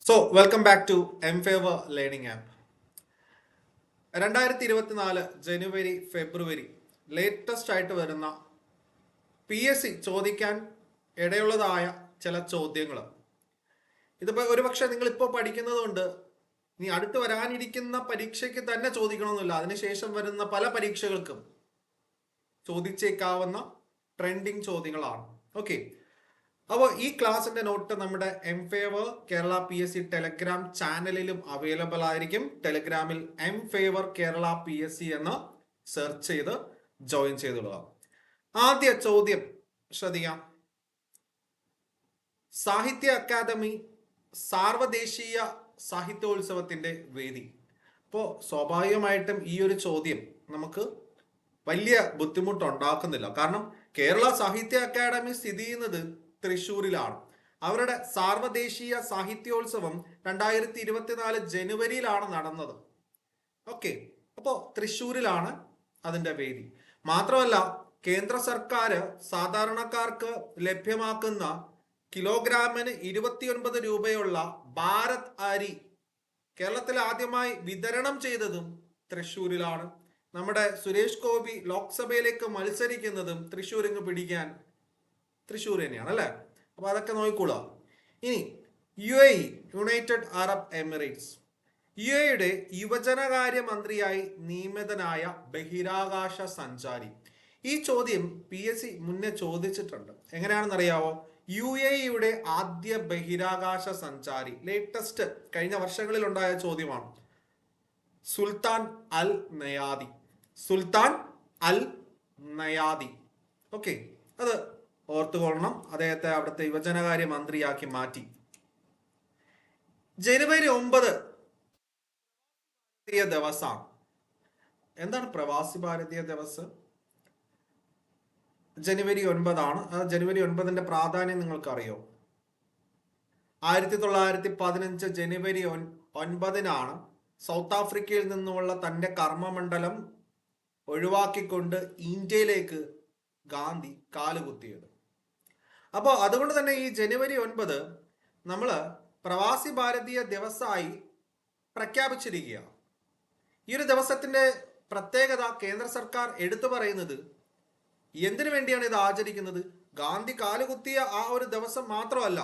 Welcome back to എംഫേവർ learning app. 2024 ജനുവരി ഫെബ്രുവരി ലേറ്റസ്റ്റ് ആയിട്ട് വരുന്ന PSC ചോദിക്കാൻ ഇടയുള്ളതായ ചില ചോദ്യങ്ങൾ. ഇതിപ്പോൾ ഒരുപക്ഷെ നിങ്ങളിപ്പോൾ പഠിക്കുന്നതുകൊണ്ട് ഇനി അടുത്ത് വരാനിരിക്കുന്ന പരീക്ഷയ്ക്ക് തന്നെ ചോദിക്കണമെന്നില്ല. അതിനുശേഷം വരുന്ന പല പരീക്ഷകൾക്കും ചോദിച്ചേക്കാവുന്ന ട്രെൻഡിങ് ചോദ്യങ്ങളാണ്. ഓക്കെ, അപ്പോൾ ഈ ക്ലാസ്സിന്റെ നോട്ട് നമ്മുടെ എംഫേവർ കേരള PSC ടെലഗ്രാം ചാനലിലും അവൈലബിൾ ആയിരിക്കും. ടെലഗ്രാമിൽ എംഫേവർ കേരള PSC എന്ന് സെർച്ച് ചെയ്ത് ജോയിൻ ചെയ്തുകൊള്ളുക. ആദ്യ ചോദ്യം ശ്രദ്ധിക്കാം. സാഹിത്യ അക്കാദമി സാർവദേശീയ സാഹിത്യോത്സവത്തിന്റെ വേദി. അപ്പോൾ സ്വാഭാവികമായിട്ടും ഈ ഒരു ചോദ്യം നമുക്ക് വലിയ ബുദ്ധിമുട്ടുണ്ടാക്കുന്നില്ല. കാരണം കേരള സാഹിത്യ അക്കാദമി സ്ഥിതി ചെയ്യുന്നത് തൃശ്ശൂരിലാണ്. അവരുടെ സാർവദേശീയ സാഹിത്യോത്സവം 2024 ജനുവരിയിലാണ് നടന്നത്. ഓക്കെ, അപ്പോൾ തൃശ്ശൂരിലാണ് അതിൻ്റെ വേദി. മാത്രമല്ല, കേന്ദ്ര സർക്കാർ സാധാരണക്കാർക്ക് ലഭ്യമാക്കുന്ന കിലോഗ്രാമിന് 29 രൂപയുള്ള ഭാരത് അരി കേരളത്തിൽ ആദ്യമായി വിതരണം ചെയ്തതും തൃശ്ശൂരിലാണ്. നമ്മുടെ സുരേഷ് ഗോപി ലോക്സഭയിലേക്ക് മത്സരിക്കുന്നതും തൃശ്ശൂരിങ്ങ് പിടിക്കാൻ തൃശ്ശൂർ തന്നെയാണ് അല്ലേ. അപ്പോൾ അതൊക്കെ നോക്കിക്കൊള്ളുക. ഇനി UAE, യുണൈറ്റഡ് അറബ് എമിറേറ്റ്സ്, UAEയുടെ യുവജനകാര്യ മന്ത്രിയായി നിയമിതനായ ബഹിരാകാശ സഞ്ചാരി. ഈ ചോദ്യം PSC മുന്നേ ചോദിച്ചിട്ടുണ്ട്. എങ്ങനെയാണെന്നറിയാവോ? UAEയുടെ ആദ്യ ബഹിരാകാശ സഞ്ചാരി, ലേറ്റസ്റ്റ് കഴിഞ്ഞ വർഷങ്ങളിൽ ഉണ്ടായ ചോദ്യമാണ്. സുൽത്താൻ അൽ നയാദി. സുൽത്താൻ അൽ നയാദി. ഓക്കെ, അത് ഓർത്തുകൊള്ളണം. അദ്ദേഹത്തെ അവിടുത്തെ യുവജനകാര്യ മന്ത്രിയാക്കി മാറ്റി. ജനുവരി 9 ദിവസമാണ്. എന്താണ് പ്രവാസി ഭാരതീയ ദിവസം? ജനുവരി 9 ആ ജനുവരി 9 പ്രാധാന്യം നിങ്ങൾക്കറിയോ? 1915 ജനുവരി 9 സൗത്ത് ആഫ്രിക്കയിൽ നിന്നുമുള്ള തൻ്റെ കർമ്മമണ്ഡലം ഒഴിവാക്കിക്കൊണ്ട് ഇന്ത്യയിലേക്ക് ഗാന്ധി കാലുകുത്തിയത്. അപ്പോൾ അതുകൊണ്ട് തന്നെ ഈ ജനുവരി 9 നമ്മൾ പ്രവാസി ഭാരതീയ ദിവസമായി പ്രഖ്യാപിച്ചിരിക്കുകയാണ്. ഈ ഒരു ദിവസത്തിന്റെ പ്രത്യേകത കേന്ദ്ര സർക്കാർ എടുത്തു പറയുന്നത് എന്തിനു വേണ്ടിയാണ് ഇത് ആചരിക്കുന്നത്? ഗാന്ധി കാലുകുത്തിയ ആ ഒരു ദിവസം മാത്രമല്ല,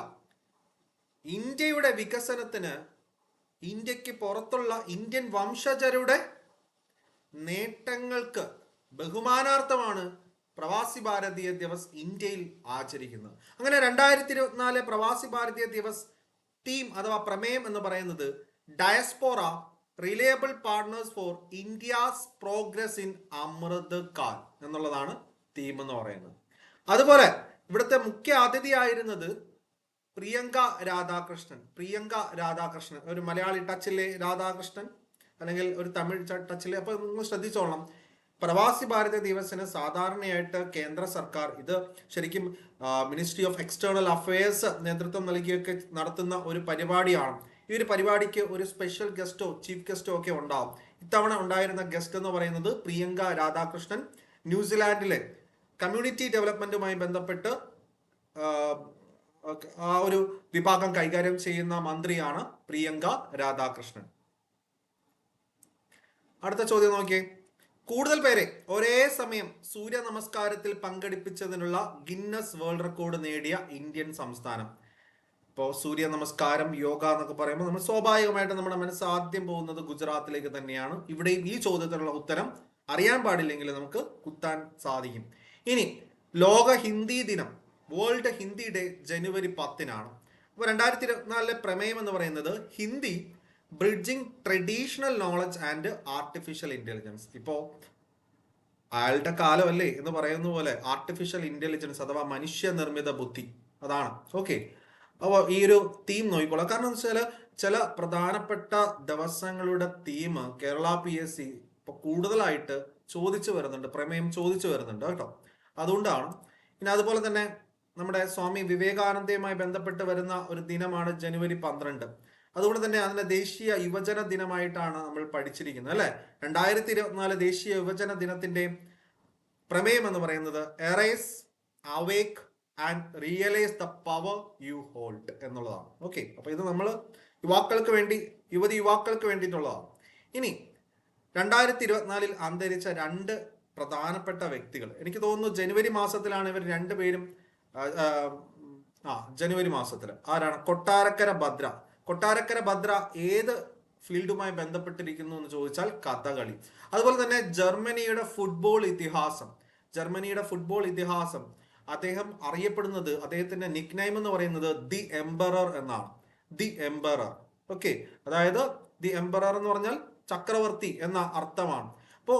ഇന്ത്യയുടെ വികസനത്തിന്, ഇന്ത്യക്ക് പുറത്തുള്ള ഇന്ത്യൻ വംശജരുടെ നേട്ടങ്ങൾക്ക് ബഹുമാനാർത്ഥമാണ് പ്രവാസി ഭാരതീയ ദിവസ് ഇന്ത്യയിൽ ആചരിക്കുന്നത്. അങ്ങനെ 2024 പ്രവാസി ഭാരതീയ ദിവസ് തീം അഥവാ പ്രമേയം എന്ന് പറയുന്നത് diaspora reliable partners for India's progress in Amrit Kaal എന്നുള്ളതാണ് തീം എന്ന് പറയുന്നത്. അതുപോലെ ഇവിടുത്തെ മുഖ്യ അതിഥിയായിരുന്നത് പ്രിയങ്ക രാധാകൃഷ്ണൻ, ഒരു മലയാളി ടച്ചിലെ രാധാകൃഷ്ണൻ, അല്ലെങ്കിൽ ഒരു തമിഴ് ടച്ചിലെ. അപ്പൊ നിങ്ങൾ ശ്രദ്ധിച്ചോളണം, പ്രവാസി ഭാരതീയ ദിവസിന് സാധാരണയായിട്ട് കേന്ദ്ര സർക്കാർ, ഇത് ശരിക്കും മിനിസ്ട്രി ഓഫ് എക്സ്റ്റേണൽ അഫയേഴ്സ് നേതൃത്വം നൽകിയൊക്കെ നടത്തുന്ന ഒരു പരിപാടിയാണ്. ഈ ഒരു പരിപാടിക്ക് ഒരു സ്പെഷ്യൽ ഗസ്റ്റോ ചീഫ് ഗസ്റ്റോ ഒക്കെ ഉണ്ടാവും. ഇത്തവണ ഉണ്ടായിരുന്ന ഗസ്റ്റ് എന്ന് പറയുന്നത് പ്രിയങ്ക രാധാകൃഷ്ണൻ. ന്യൂസിലാൻഡിലെ കമ്മ്യൂണിറ്റി ഡെവലപ്മെന്റുമായി ബന്ധപ്പെട്ട് ആ ഒരു വിഭാഗം കൈകാര്യം ചെയ്യുന്ന മന്ത്രിയാണ് പ്രിയങ്ക രാധാകൃഷ്ണൻ. അടുത്ത ചോദ്യം നോക്കിയേ. കൂടുതൽ പേരെ ഒരേ സമയം സൂര്യ നമസ്കാരത്തിൽ പങ്കെടുപ്പിച്ചതിനുള്ള ഗിന്നസ് വേൾഡ് റെക്കോർഡ് നേടിയ ഇന്ത്യൻ സംസ്ഥാനം. ഇപ്പോൾ സൂര്യ നമസ്കാരം, യോഗ എന്നൊക്കെ പറയുമ്പോൾ നമ്മൾ സ്വാഭാവികമായിട്ട് നമ്മുടെ മനസ്സ് ആദ്യം പോകുന്നത് ഗുജറാത്തിലേക്ക് തന്നെയാണ്. ഇവിടെയും ഈ ചോദ്യത്തിനുള്ള ഉത്തരം അറിയാൻ പാടില്ലെങ്കിൽ നമുക്ക് കുത്താൻ സാധിക്കും. ഇനി ലോക ഹിന്ദി ദിനം, വേൾഡ് ഹിന്ദി ഡേ ജനുവരി 10. അപ്പോൾ 2024 പ്രമേയം എന്ന് പറയുന്നത് Hindi bridging traditional knowledge and artificial intelligence. ഇപ്പോൾ അയാളുടെ കാലമല്ലേ എന്ന് പറയുന്ന പോലെ ആർട്ടിഫിഷ്യൽ ഇന്റലിജൻസ് അഥവാ മനുഷ്യനിർമ്മിത ബുദ്ധി, അതാണ്. ഓക്കെ, അപ്പോൾ ഈ ഒരു തീം നോക്കിക്കോളാം. കാരണം എന്ന് വെച്ചാൽ ചില പ്രധാനപ്പെട്ട ദിവസങ്ങളുടെ തീം കേരള PSC ഇപ്പോൾ കൂടുതലായിട്ട് ചോദിച്ചു വരുന്നുണ്ട്, പ്രമേയം ചോദിച്ചു വരുന്നുണ്ട് കേട്ടോ. അതുകൊണ്ടാണ്. പിന്നെ അതുപോലെ തന്നെ നമ്മുടെ സ്വാമി വിവേകാനന്ദയുമായി ബന്ധപ്പെട്ട് വരുന്ന ഒരു ദിനമാണ് ജനുവരി 12. അതുകൊണ്ട് തന്നെ അതിന്റെ ദേശീയ യുവജന ദിനമായിട്ടാണ് നമ്മൾ പഠിച്ചിരിക്കുന്നത് അല്ലെ. 2024 ദേശീയ യുവജന ദിനത്തിന്റെ പ്രമേയം എന്ന് പറയുന്നത് errors, അവേക്ക് and realise the power you hold എന്നുള്ളതാണ്. ഓക്കെ, അപ്പൊ ഇത് നമ്മൾ യുവാക്കൾക്ക് വേണ്ടി, യുവാക്കൾക്ക് വേണ്ടിയിട്ടുള്ളതാണ്. ഇനി 2024 അന്തരിച്ച രണ്ട് പ്രധാനപ്പെട്ട വ്യക്തികൾ, എനിക്ക് തോന്നുന്നു ജനുവരി മാസത്തിലാണ് ഇവർ രണ്ടുപേരും. ജനുവരി മാസത്തിൽ ആരാണ്? കൊട്ടാരക്കര ഭദ്ര ഏത് ഫീൽഡുമായി ബന്ധപ്പെട്ടിരിക്കുന്നു എന്ന് ചോദിച്ചാൽ കഥകളി. അതുപോലെ തന്നെ ജർമ്മനിയുടെ ഫുട്ബോൾ ഇതിഹാസം അദ്ദേഹം അറിയപ്പെടുന്നത്, അദ്ദേഹത്തിന്റെ നിക് നെയിം എന്ന് പറയുന്നത് ദി എംബറർ എന്നാണ്. The emperor. ഓക്കെ, അതായത് ദി എംബറർ എന്ന് പറഞ്ഞാൽ ചക്രവർത്തി എന്ന അർത്ഥമാണ്. അപ്പോ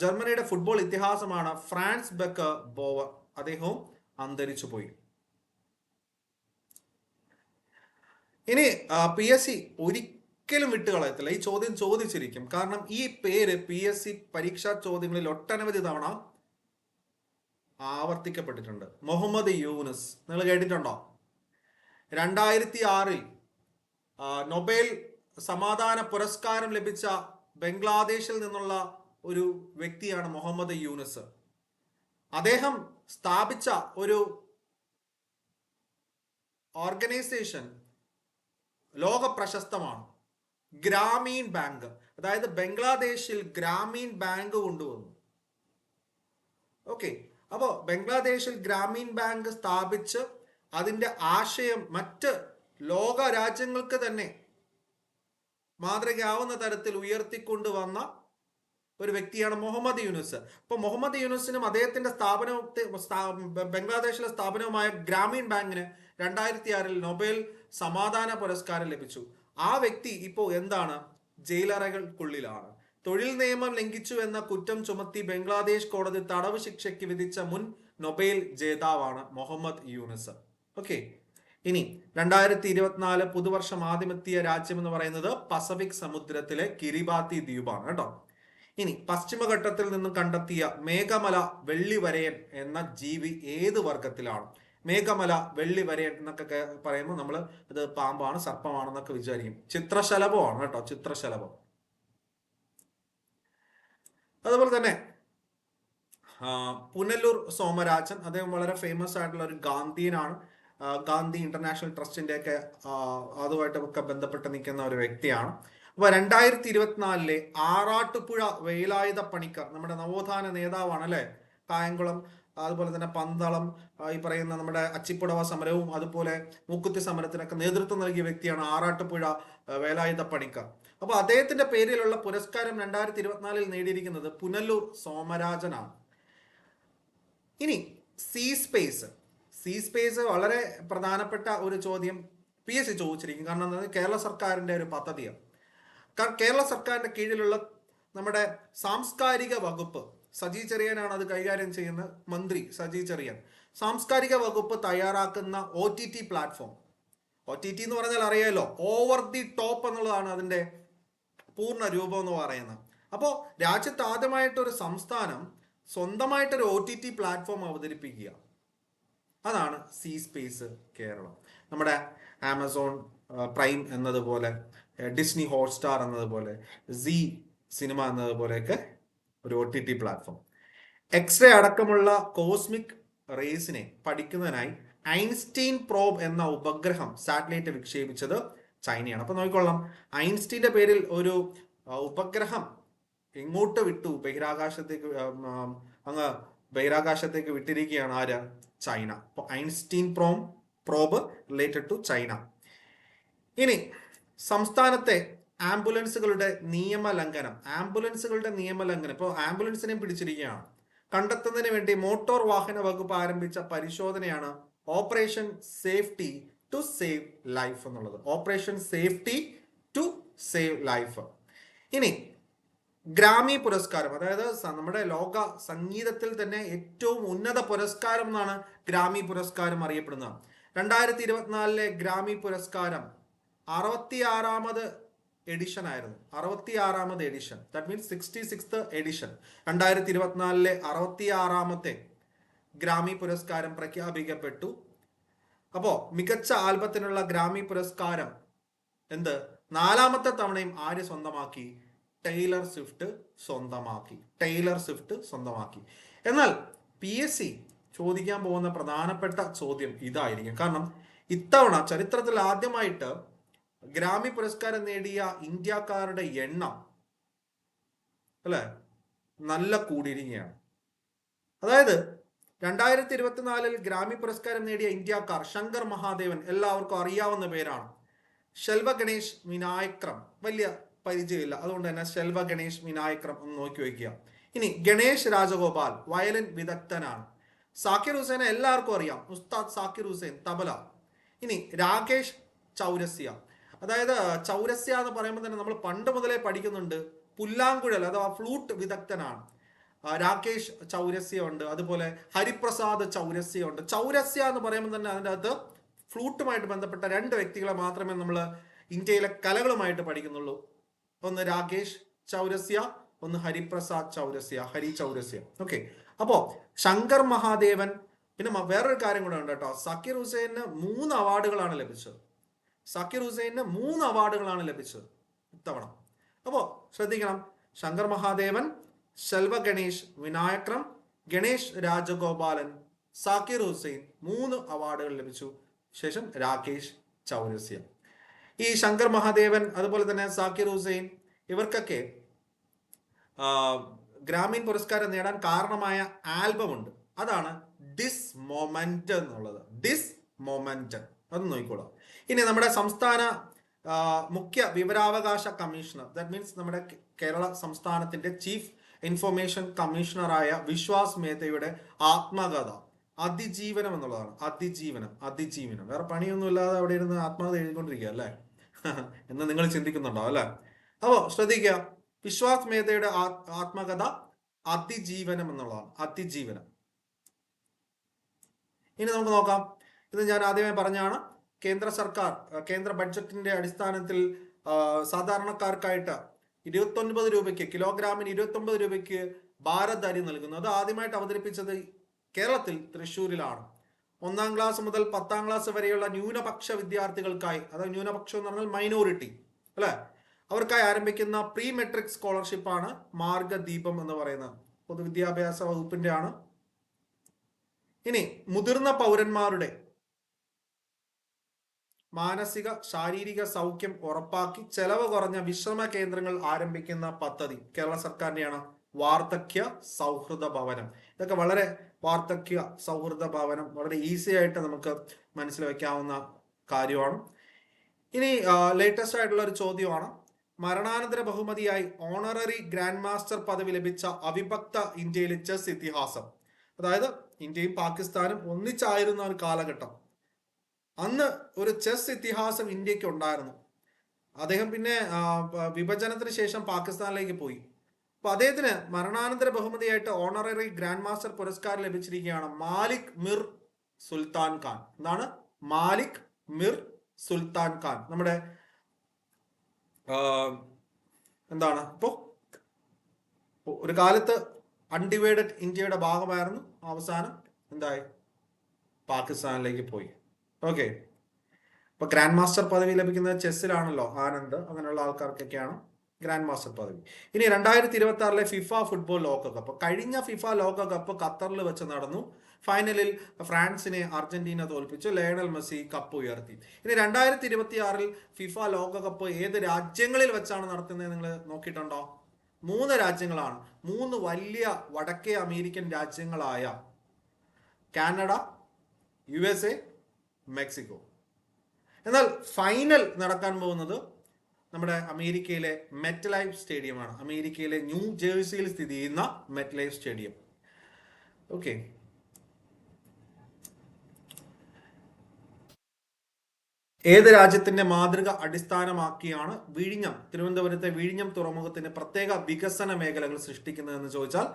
ജർമ്മനിയുടെ ഫുട്ബോൾ ഇതിഹാസമാണ് ഫ്രാൻസ് ബെക്കർ ബോവർ. അദ്ദേഹവും അന്തരിച്ചു പോയി. ഇനി PSC ഒരിക്കലും വിട്ടുകളയത്തില്ല, ഈ ചോദ്യം ചോദിച്ചിരിക്കും. കാരണം ഈ പേര് PSC പരീക്ഷാ ചോദ്യങ്ങളിൽ ഒട്ടനവധി തവണ ആവർത്തിക്കപ്പെട്ടിട്ടുണ്ട്. മുഹമ്മദ് യൂനുസ്, നിങ്ങൾ കേട്ടിട്ടുണ്ടോ? 2006 നൊബേൽ സമാധാന പുരസ്കാരം ലഭിച്ച ബംഗ്ലാദേശിൽ നിന്നുള്ള ഒരു വ്യക്തിയാണ് മുഹമ്മദ് യൂനുസ്. അദ്ദേഹം സ്ഥാപിച്ച ഒരു ഓർഗനൈസേഷൻ ലോക പ്രശസ്തമാണ്, ഗ്രാമീൺ ബാങ്ക്. അതായത് ബംഗ്ലാദേശിൽ ഗ്രാമീൺ ബാങ്ക് കൊണ്ടുവന്നു. ഓക്കെ, അപ്പോൾ ബംഗ്ലാദേശിൽ ഗ്രാമീൺ ബാങ്ക് സ്ഥാപിച്ച് അതിന്റെ ആശയം മറ്റ് ലോക രാജ്യങ്ങൾക്ക് തന്നെ മാതൃകയാവുന്ന തരത്തിൽ ഉയർത്തിക്കൊണ്ടുവന്ന ഒരു വ്യക്തിയാണ് മുഹമ്മദ് യൂനുസ്. അപ്പോൾ മുഹമ്മദ് യൂനുസിനും അദ്ദേഹത്തിന്റെ ബംഗ്ലാദേശിലെ സ്ഥാപനവുമായ ഗ്രാമീൺ ബാങ്കിന് 2006 നൊബേൽ സമാധാന പുരസ്കാരം ലഭിച്ചു. ആ വ്യക്തി ഇപ്പോൾ എന്താണ്? ജയിലറകൾക്കുള്ളിലാണ്. തൊഴിൽ നിയമം ലംഘിച്ചു എന്ന കുറ്റം ചുമത്തി ബംഗ്ലാദേശ് കോടതി തടവ് ശിക്ഷയ്ക്ക് വിധിച്ച മുൻ നൊബേൽ ജേതാവാണ് മുഹമ്മദ് യൂനുസ്. ഓക്കെ, ഇനി 2024 പുതുവർഷം ആദ്യമെത്തിയ രാജ്യം എന്ന് പറയുന്നത് പസഫിക് സമുദ്രത്തിലെ കിരിബാത്തി ദ്വീപാണ് കേട്ടോ. ഇനി പശ്ചിമഘട്ടത്തിൽ നിന്നും കണ്ടെത്തിയ മേഘമല വെള്ളിവരയൻ എന്ന ജീവി ഏത് വർഗത്തിലാണ്? മേഘമല വെള്ളിവരയൻ എന്നൊക്കെ പറയുമ്പോൾ നമ്മൾ ഇത് പാമ്പാണ്, സർപ്പമാണെന്നൊക്കെ വിചാരിക്കും. ചിത്രശലഭമാണ് കേട്ടോ, ചിത്രശലഭം. അതുപോലെ തന്നെ പുനലൂർ സോമരാജൻ, അദ്ദേഹം വളരെ ഫേമസ് ആയിട്ടുള്ള ഒരു ഗാന്ധിയനാണ്. ഗാന്ധി ഇന്റർനാഷണൽ ട്രസ്റ്റിന്റെ ഒക്കെ അതുമായിട്ടൊക്കെ ബന്ധപ്പെട്ട് നിൽക്കുന്ന ഒരു വ്യക്തിയാണ്. അപ്പൊ 2024 ആറാട്ടുപുഴ വേലായുധ പണിക്കർ നമ്മുടെ നവോത്ഥാന നേതാവാണ് അല്ലെ. കായംകുളം, അതുപോലെ തന്നെ പന്തളം, ഈ പറയുന്ന നമ്മുടെ അച്ചിപ്പുടവ സമരവും അതുപോലെ മൂക്കുത്തി സമരത്തിനൊക്കെ നേതൃത്വം നൽകിയ വ്യക്തിയാണ് ആറാട്ടുപുഴ വേലായുധ പണിക്കർ. അപ്പൊ അദ്ദേഹത്തിന്റെ പേരിലുള്ള പുരസ്കാരം 2024 നേടിയിരിക്കുന്നത് പുനലൂർ സോമരാജനാണ്. ഇനി സീ സ്പേസ് വളരെ പ്രധാനപ്പെട്ട ഒരു ചോദ്യം PSC ചോദിച്ചിരിക്കും. കാരണം കേരള സർക്കാരിന്റെ ഒരു പദ്ധതിയാണ്. കേരള സർക്കാരിന്റെ കീഴിലുള്ള നമ്മുടെ സാംസ്കാരിക വകുപ്പ്, സജി ചെറിയാനാണ് അത് കൈകാര്യം ചെയ്യുന്ന മന്ത്രി സജി ചെറിയാൻ. സാംസ്കാരിക വകുപ്പ് തയ്യാറാക്കുന്ന OTT പ്ലാറ്റ്ഫോം, OTT എന്ന് പറഞ്ഞാൽ അറിയാലോ, ഓവർ ദി ടോപ്പ് എന്നുള്ളതാണ് അതിന്റെ പൂർണ്ണ രൂപം എന്ന് പറയുന്നത്. അപ്പോൾ രാജ്യത്ത് ആദ്യമായിട്ടൊരു സംസ്ഥാനം സ്വന്തമായിട്ടൊരു OTT പ്ലാറ്റ്ഫോം അവതരിപ്പിക്കുക, അതാണ് സീ സ്പേസ് കേരളം. നമ്മുടെ ആമസോൺ പ്രൈം എന്നതുപോലെ, ഡിസ്നി ഹോട്ട്സ്റ്റാർ എന്നതുപോലെ, സീ സിനിമ എന്നതുപോലെയൊക്കെ ഒരു OTT പ്ലാറ്റ്ഫോം. എക്സ്റേ അടക്കമുള്ള കോസ്മിക് റേസിനെ പഠിക്കുന്നതിനായി ഐൻസ്റ്റീൻ പ്രോബ് എന്ന ഉപഗ്രഹം സാറ്റലൈറ്റ് വിക്ഷേപിച്ചത് ചൈനയാണ്. അപ്പൊ നോക്കിക്കൊള്ളാം, ഐൻസ്റ്റീന്റെ പേരിൽ ഒരു ഉപഗ്രഹം എങ്ങോട്ട് വിട്ടു? ബഹിരാകാശത്തേക്ക് വിട്ടിരിക്കുകയാണ്. ആര്? ചൈന. അപ്പൊ Einstein probe related to China. ഇനി സംസ്ഥാനത്തെ ആംബുലൻസുകളുടെ നിയമലംഘനം ഇപ്പോൾ ആംബുലൻസിനെ പിടിച്ചിരിക്കുകയാണ്. കണ്ടെത്തുന്നതിന് വേണ്ടി മോട്ടോർ വാഹന വകുപ്പ് ആരംഭിച്ച പരിശോധനയാണ് operation safety to save life എന്നുള്ളത്. Operation safety to save life. ഇനി ഗ്രാമി പുരസ്കാരം, അതായത് നമ്മുടെ ലോക സംഗീതത്തിൽ തന്നെ ഏറ്റവും ഉന്നത പുരസ്കാരം എന്നാണ് ഗ്രാമി പുരസ്കാരം അറിയപ്പെടുന്നത്. 2024 ഗ്രാമി പുരസ്കാരം 66ാമത് എഡിഷൻ ആയിരുന്നു. 66ാമത് edition, that means 66th edition. 2024 66ാമത്തെ ഗ്രാമി പുരസ്കാരം പ്രഖ്യാപിക്കപ്പെട്ടു. അപ്പോ മികച്ച ആൽബത്തിനുള്ള ഗ്രാമി പുരസ്കാരം 4ാമത്തെ തവണയും ആര് സ്വന്തമാക്കി? ടൈലർ സ്വിഫ്റ്റ് സ്വന്തമാക്കി. എന്നാൽ PSC ചോദിക്കാൻ പോകുന്ന പ്രധാനപ്പെട്ട ചോദ്യം ഇതായിരിക്കും. കാരണം ഇത്തവണ ചരിത്രത്തിൽ ആദ്യമായിട്ട് ഗ്രാമി പുരസ്കാരം നേടിയ ഇന്ത്യക്കാരുടെ എണ്ണം അല്ലെ നല്ല കൂടിയിരിക്കുകയാണ്. അതായത് 2024 ഗ്രാമി പുരസ്കാരം നേടിയ ഇന്ത്യക്കാർ ശങ്കർ മഹാദേവൻ, എല്ലാവർക്കും അറിയാവുന്ന പേരാണ്. ശെൽവ ഗണേഷ് വിനായക്രം, വലിയ പരിചയമില്ല, അതുകൊണ്ട് തന്നെ ശെൽവ ഗണേഷ് വിനായക്രം ഒന്ന് നോക്കി വയ്ക്കുക. ഇനി ഗണേഷ് രാജഗോപാൽ വയലിൻ വിദഗ്ധനാണ്. സാക്കിർ ഹുസൈനെ എല്ലാവർക്കും അറിയാം, ഉസ്താദ് സാക്കിർ ഹുസൈൻ തബല. ഇനി രാകേഷ് ചൗരസ്യ, അതായത് ചൗരസ്യ എന്ന് പറയുമ്പോൾ തന്നെ നമ്മൾ പണ്ട് മുതലേ പഠിക്കുന്നുണ്ട്, പുല്ലാങ്കുഴൽ അഥവാ ഫ്ലൂട്ട് വിദഗ്ധനാണ്. രാകേഷ് ചൗരസ്യ ഉണ്ട്. അതുപോലെ ഹരിപ്രസാദ് ചൗരസ്യ ഉണ്ട്. ചൗരസ്യ എന്ന് പറയുമ്പോൾ തന്നെ അതിൻ്റെ അകത്ത് ഫ്ലൂട്ടുമായിട്ട് ബന്ധപ്പെട്ട 2 വ്യക്തികളെ മാത്രമേ നമ്മൾ ഇന്ത്യയിലെ കലകളുമായിട്ട് പഠിക്കുന്നുള്ളൂ. ഒന്ന് രാകേഷ് ചൗരസ്യ, ഒന്ന് ഹരിപ്രസാദ് ചൗരസ്യ, ഹരി ചൗരസ്യ. ഓക്കെ, അപ്പോ ശങ്കർ മഹാദേവൻ. പിന്നെ വേറൊരു കാര്യം കൂടെ ഉണ്ട് കേട്ടോ, സാക്കിർ ഹുസൈന് 3 അവാർഡുകളാണ് ലഭിച്ചത്. സാക്കിർ ഹുസൈന് 3 അവാർഡുകളാണ് ലഭിച്ചത് ഇത്തവണ. അപ്പോ ശ്രദ്ധിക്കണം, ശങ്കർ മഹാദേവൻ, ശെൽവ ഗണേഷ് വിനായക്രം, ഗണേഷ് രാജഗോപാലൻ, സാക്കിർ ഹുസൈൻ 3 അവാർഡുകൾ ലഭിച്ചു. ശേഷം രാകേഷ് ചൗരസ്യ. ഈ ശങ്കർ മഹാദേവൻ അതുപോലെ തന്നെ സാക്കിർ ഹുസൈൻ ഇവർക്കൊക്കെ ഗ്രാമീൺ പുരസ്കാരം നേടാൻ കാരണമായ ആൽബം ഉണ്ട്. അതാണ് ഡിസ് മൊമെന്റ് എന്നുള്ളത്. ഡിസ് മൊമെന്റ് അത് നോക്കിക്കോളാം. ഇനി നമ്മുടെ സംസ്ഥാന മുഖ്യ വിവരാവകാശ കമ്മീഷണർ, ദാറ്റ് മീൻസ് നമ്മുടെ കേരള സംസ്ഥാനത്തിന്റെ ചീഫ് ഇൻഫർമേഷൻ കമ്മീഷണറായ വിശ്വാസ് മേത്തയുടെ ആത്മകഥ അതിജീവനം എന്നുള്ളതാണ്. അതിജീവനം വേറെ പണിയൊന്നുമില്ലാതെ അവിടെ ഇരുന്ന് ആത്മകഥ എഴുതിക്കൊണ്ടിരിക്കുക അല്ലേ എന്ന് നിങ്ങൾ ചിന്തിക്കുന്നുണ്ടോ അല്ലെ? അപ്പോ ശ്രദ്ധിക്കുക, വിശ്വാസ് മേത്തയുടെ ആത്മകഥ അതിജീവനം എന്നുള്ളതാണ്. അതിജീവനം. ഇനി നമുക്ക് നോക്കാം. ഇത് ഞാൻ ആദ്യമേ പറഞ്ഞാണ്, കേന്ദ്ര സർക്കാർ കേന്ദ്ര ബഡ്ജറ്റിന്റെ അടിസ്ഥാനത്തിൽ സാധാരണക്കാർക്കായിട്ട് 29 രൂപയ്ക്ക്, കിലോഗ്രാമിന് 29 രൂപയ്ക്ക് ഭാരത് അരി നൽകുന്നു. അത് ആദ്യമായിട്ട് അവതരിപ്പിച്ചത് കേരളത്തിൽ തൃശ്ശൂരിലാണ്. 1ാം ക്ലാസ് മുതൽ 10ാം ക്ലാസ് വരെയുള്ള ന്യൂനപക്ഷ വിദ്യാർത്ഥികൾക്കായി, അതായത് ന്യൂനപക്ഷം എന്ന് പറഞ്ഞാൽ മൈനോറിറ്റി അല്ലെ, അവർക്കായി ആരംഭിക്കുന്ന പ്രീ മെട്രിക് സ്കോളർഷിപ്പാണ് മാർഗദീപം എന്ന് പറയുന്നത്. പൊതുവിദ്യാഭ്യാസ വകുപ്പിന്റെ ആണ്. ഇനി മുതിർന്ന പൗരന്മാരുടെ മാനസിക ശാരീരിക സൗഖ്യം ഉറപ്പാക്കി ചെലവ് കുറഞ്ഞ വിശ്രമ കേന്ദ്രങ്ങൾ ആരംഭിക്കുന്ന പദ്ധതി കേരള സർക്കാരിന്റെയാണ്. വാർദ്ധക്യ സൗഹൃദ ഭവനം. ഇതൊക്കെ വളരെ വാർദ്ധക്യ സൗഹൃദ ഭവനം വളരെ ഈസി ആയിട്ട് നമുക്ക് മനസ്സിൽ വെക്കാവുന്ന കാര്യമാണ്. ഇനി ലേറ്റസ്റ്റ് ആയിട്ടുള്ള ഒരു ചോദ്യമാണ്, മരണാനന്തര ബഹുമതിയായി ഓണററി ഗ്രാൻഡ് മാസ്റ്റർ പദവി ലഭിച്ച അവിഭക്ത ഇന്ത്യയിലെ ചെസ് ഇതിഹാസം. അതായത് ഇന്ത്യയും പാകിസ്ഥാനും ഒന്നിച്ചായിരുന്ന ഒരു കാലഘട്ടം. അന്ന് ഒരു ചെസ് ഇതിഹാസം ഇന്ത്യക്ക് ഉണ്ടായിരുന്നു. അദ്ദേഹം പിന്നെ വിഭജനത്തിന് ശേഷം പാകിസ്ഥാനിലേക്ക് പോയി. അപ്പൊ അദ്ദേഹത്തിന് മരണാനന്തര ബഹുമതിയായിട്ട് ഓണററി ഗ്രാൻഡ് മാസ്റ്റർ പുരസ്കാരം ലഭിച്ചിരിക്കുകയാണ്. മാലിക് മിർ സുൽത്താൻ ഖാൻ. എന്താണ്? മാലിക് മിർ സുൽത്താൻ ഖാൻ. നമ്മുടെ എന്താണ് ഇപ്പോ ഒരു കാലത്ത് അൺഡിവൈഡഡ് ഇന്ത്യയുടെ ഭാഗമായിരുന്നു. അവസാനം എന്തായി? പാകിസ്ഥാനിലേക്ക് പോയി. ഓക്കെ, ഇപ്പൊ ഗ്രാൻഡ് മാസ്റ്റർ പദവി ലഭിക്കുന്നത് ചെസ്സിലാണല്ലോ. ആനന്ദ് അങ്ങനെയുള്ള ആൾക്കാർക്കൊക്കെയാണ് ഗ്രാൻഡ് മാസ്റ്റർ പദവി. ഇനി 2026 ഫിഫ ഫുട്ബോൾ ലോകകപ്പ്. കഴിഞ്ഞ ഫിഫ ലോകകപ്പ് ഖത്തറിൽ വെച്ച് നടന്നു. ഫൈനലിൽ ഫ്രാൻസിനെ അർജന്റീന തോൽപ്പിച്ചു. ലയണൽ മെസ്സി കപ്പ് ഉയർത്തി. ഇനി 2026 ഫിഫ ലോകകപ്പ് ഏത് രാജ്യങ്ങളിൽ വെച്ചാണ് നടത്തുന്നത് നിങ്ങൾ നോക്കിയിട്ടുണ്ടോ? 3 രാജ്യങ്ങളാണ്. 3 വലിയ വടക്കേ അമേരിക്കൻ രാജ്യങ്ങളായ കാനഡ, USA, മെക്സിക്കോ. എന്നാൽ ഫൈനൽ നടക്കാൻ പോകുന്നത് നമ്മുടെ അമേരിക്കയിലെ മെറ്റ് ലൈഫ് സ്റ്റേഡിയമാണ്. അമേരിക്കയിലെ ന്യൂ ജേഴ്സിയിൽ സ്ഥിതി ചെയ്യുന്ന മെറ്റ് ലൈഫ് സ്റ്റേഡിയം. ഓക്കെ, ഏത് രാജ്യത്തിന്റെ മാതൃക അടിസ്ഥാനമാക്കിയാണ് വിഴിഞ്ഞം, തിരുവനന്തപുരത്തെ വിഴിഞ്ഞം തുറമുഖത്തിന് പ്രത്യേക വികസന മേഖലകൾ സൃഷ്ടിക്കുന്നതെന്ന് ചോദിച്ചാൽ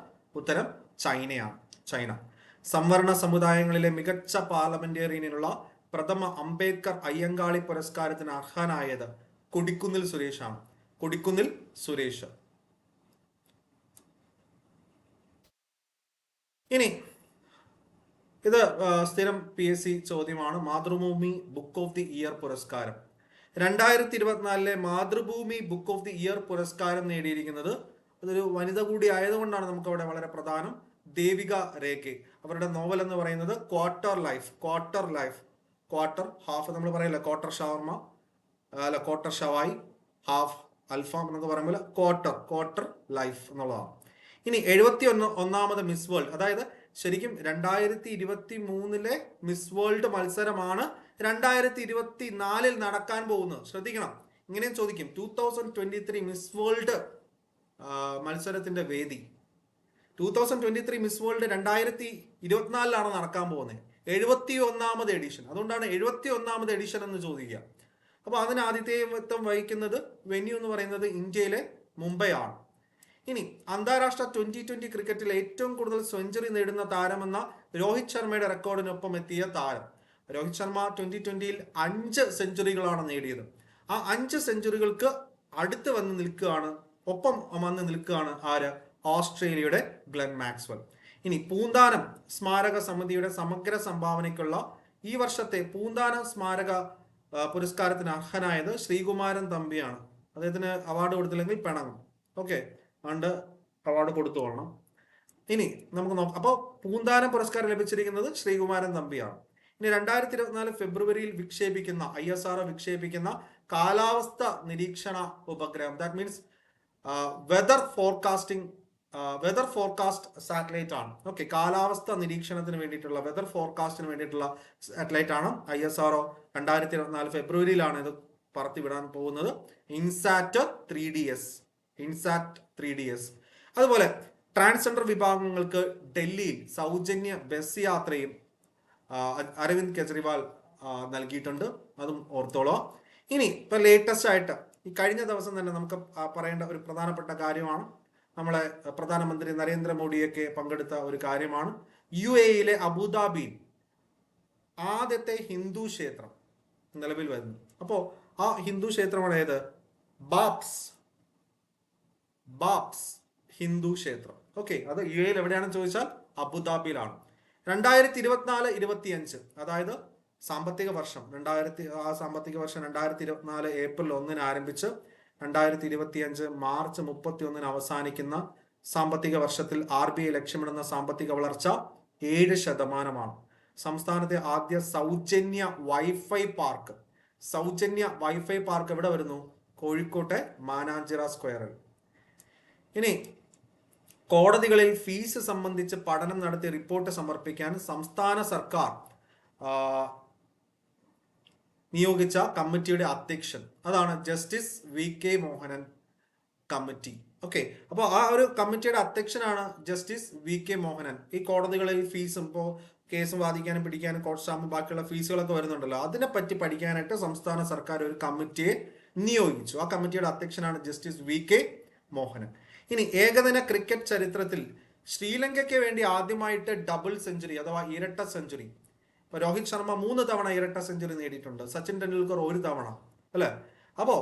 ഉത്തരം ചൈനയാണ്. ചൈന. സംവരണ സമുദായങ്ങളിലെ മികച്ച പാർലമെന്റേറിയനുള്ള പ്രഥമ അംബേദ്കർ അയ്യങ്കാളി പുരസ്കാരത്തിന് അർഹനായത് കൊടിക്കുന്നിൽ സുരേഷാണ്. കൊടിക്കുന്നിൽ സുരേഷ്. ഇനി ഇത് സ്ഥിരം PSC ചോദ്യമാണ്. Mathrubhumi book of the year പുരസ്കാരം. 2024 Mathrubhumi book of the year പുരസ്കാരം നേടിയിരിക്കുന്നത് അതൊരു വനിത കൂടി ആയതുകൊണ്ടാണ് നമുക്ക് അവിടെ വളരെ പ്രധാനം. ദേവിക രേഖെ. അവരുടെ നോവൽ എന്ന് പറയുന്നത് ക്വാർട്ടർ ലൈഫ്. ക്വാർട്ടർ ഹാഫ് നമ്മൾ പറയില്ല, ക്വാർട്ടർ ഷവർമ അല്ല, ക്വാർട്ടർ ഷവായി, ഹാഫ് അൽഫാം എന്നൊക്കെ പറയുമ്പോൾ ക്വാർട്ടർ ലൈഫ് എന്നുള്ളതാണ്. ഇനി 71ാമത് മിസ് വേൾഡ്, അതായത് ശരിക്കും 2023 മിസ് വേൾഡ് മത്സരമാണ് 2024 നടക്കാൻ പോകുന്നത്. ശ്രദ്ധിക്കണം, ഇങ്ങനെയും ചോദിക്കും. 2023 മിസ് വേൾഡ് മത്സരത്തിന്റെ വേദി 2023 മിസ് വേൾഡ് 2024 നടക്കാൻ പോകുന്നത്. 71ാമത് എഡിഷൻ. അതുകൊണ്ടാണ് 71ാമത് എഡിഷൻ എന്ന് ചോദിക്കുക. അപ്പോൾ അതിന് ആതിഥേയത്വം വഹിക്കുന്നത് വെന്യൂ എന്ന് പറയുന്നത് ഇന്ത്യയിലെ മുംബൈ ആണ്. ഇനി അന്താരാഷ്ട്ര 2020 ക്രിക്കറ്റിൽ ഏറ്റവും കൂടുതൽ സെഞ്ചുറി നേടുന്ന താരമെന്ന രോഹിത് ശർമ്മയുടെ റെക്കോർഡിനൊപ്പം എത്തിയ താരം. രോഹിത് ശർമ്മ 2020 5 സെഞ്ചുറികളാണ് നേടിയത്. ആ 5 സെഞ്ചുറികൾക്ക് ഒപ്പം വന്ന് നിൽക്കുകയാണ് ആര്? ഓസ്ട്രേലിയയുടെ ഗ്ലെൻ മാക്സ്വെൽ. ഇനി പൂന്താനം സ്മാരക സമിതിയുടെ സമഗ്ര സംഭാവനയ്ക്കുള്ള ഈ വർഷത്തെ പൂന്താനം സ്മാരക പുരസ്കാരത്തിന് അർഹനായത് ശ്രീകുമാരൻ തമ്പിയാണ്. അദ്ദേഹത്തിന് അവാർഡ് കൊടുത്തില്ലെങ്കിൽ പിണങ്ങും. ഓക്കെ, അതുകൊണ്ട് അവാർഡ് കൊടുത്തോളണം. ഇനി നമുക്ക് നോക്കാം. അപ്പോൾ പൂന്താനം പുരസ്കാരം ലഭിച്ചിരിക്കുന്നത് ശ്രീകുമാരൻ തമ്പിയാണ്. ഇനി 2024 ഫെബ്രുവരിയിൽ ISRO വിക്ഷേപിക്കുന്ന കാലാവസ്ഥ നിരീക്ഷണ ഉപഗ്രഹം, that means whether forecast satellite ആണ്. ഓക്കെ, കാലാവസ്ഥ നിരീക്ഷണത്തിന് വേണ്ടിയിട്ടുള്ള വെദർ ഫോർകാസ്റ്റിന് വേണ്ടിയിട്ടുള്ള സാറ്റലൈറ്റ് ആണ്. ISRO 2024 ഫെബ്രുവരിയിലാണ് ഇത് പറത്തിവിടാൻ പോകുന്നത്. ഇൻസാറ്റ് 3DS. അതുപോലെ ട്രാൻസ്ജെൻഡർ വിഭാഗങ്ങൾക്ക് ഡൽഹിയിൽ സൗജന്യ ബസ് യാത്രയും അരവിന്ദ് കെജ്രിവാൾ നൽകിയിട്ടുണ്ട്. അതും ഓർത്തോളോ. ഇനി ഇപ്പൊ ലേറ്റസ്റ്റ് ആയിട്ട് ഈ കഴിഞ്ഞ ദിവസം തന്നെ നമുക്ക് പറയേണ്ട ഒരു പ്രധാനപ്പെട്ട കാര്യമാണ്. നമ്മളെ പ്രധാനമന്ത്രി നരേന്ദ്രമോദിയൊക്കെ പങ്കെടുത്ത ഒരു കാര്യമാണ്. UAE അബുദാബിയിൽ ആദ്യത്തെ ഹിന്ദു ക്ഷേത്രം നിലവിൽ വരുന്നു. അപ്പോൾ ആ ഹിന്ദു ക്ഷേത്രമാണ് ഏത്? ബാബ്സ് ഹിന്ദു ക്ഷേത്രം. ഓക്കെ, അത് UAE എവിടെയാണെന്ന് ചോദിച്ചാൽ അബുദാബിയിലാണ്. 2024-25, അതായത് സാമ്പത്തിക വർഷം 2024 ഏപ്രിൽ 1 ആരംഭിച്ച് 2025 മാർച്ച് 31 അവസാനിക്കുന്ന സാമ്പത്തിക വർഷത്തിൽ RBI ലക്ഷ്യമിടുന്ന സാമ്പത്തിക വളർച്ച 7%. സംസ്ഥാനത്തെ ആദ്യ സൗജന്യ വൈഫൈ പാർക്ക് എവിടെ വരുന്നു? കോഴിക്കോട്ടെ മാനാഞ്ചിറ സ്ക്വയറിൽ. ഇനി കോടതികളിൽ ഫീസ് സംബന്ധിച്ച് പഠനം നടത്തി റിപ്പോർട്ട് സമർപ്പിക്കാൻ സംസ്ഥാന സർക്കാർ നിയോഗിച്ച കമ്മിറ്റിയുടെ അധ്യക്ഷൻ, അതാണ് justice VK Mohanan committee. Okay, അപ്പോൾ ആ ഒരു കമ്മിറ്റിയുടെ അധ്യക്ഷനാണ് ജസ്റ്റിസ് VK മോഹനൻ. ഈ കോടതികളിൽ ഫീസും ഇപ്പോൾ കേസ് വാദിക്കാനും പിടിക്കാനും കോർട്ട് സ്റ്റാമ്പും ബാക്കിയുള്ള ഫീസുകളൊക്കെ വരുന്നുണ്ടല്ലോ, അതിനെപ്പറ്റി പഠിക്കാനായിട്ട് സംസ്ഥാന സർക്കാർ ഒരു കമ്മിറ്റിയെ നിയോഗിച്ചു. ആ കമ്മിറ്റിയുടെ അധ്യക്ഷനാണ് ജസ്റ്റിസ് VK മോഹനൻ. ഇനി ഏകദിന ക്രിക്കറ്റ് ചരിത്രത്തിൽ ശ്രീലങ്കയ്ക്ക് വേണ്ടി ആദ്യമായിട്ട് ഡബിൾ സെഞ്ചുറി അഥവാ ഇരട്ട സെഞ്ചുറി. ഇപ്പൊ രോഹിത് ശർമ്മ 3 തവണ ഇരട്ട സെഞ്ചുറി നേടിയിട്ടുണ്ട്. സച്ചിൻ ടെണ്ടുൽക്കർ 1 തവണ, അല്ലെ? അപ്പോ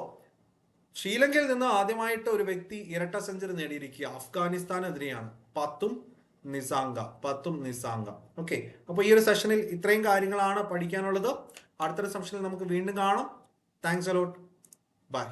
ശ്രീലങ്കയിൽ നിന്ന് ആദ്യമായിട്ട് ഒരു വ്യക്തി ഇരട്ട സെഞ്ചുറി നേടിയിരിക്കുക അഫ്ഗാനിസ്ഥാനെതിരെയാണ്. 10 നിസാങ്ക. ഓക്കെ, അപ്പോൾ ഈ ഒരു സെഷനിൽ ഇത്രയും കാര്യങ്ങളാണ് പഠിക്കാനുള്ളത്. അടുത്തൊരു സെഷനിൽ നമുക്ക് വീണ്ടും കാണാം. Thanks a lot. ബൈ.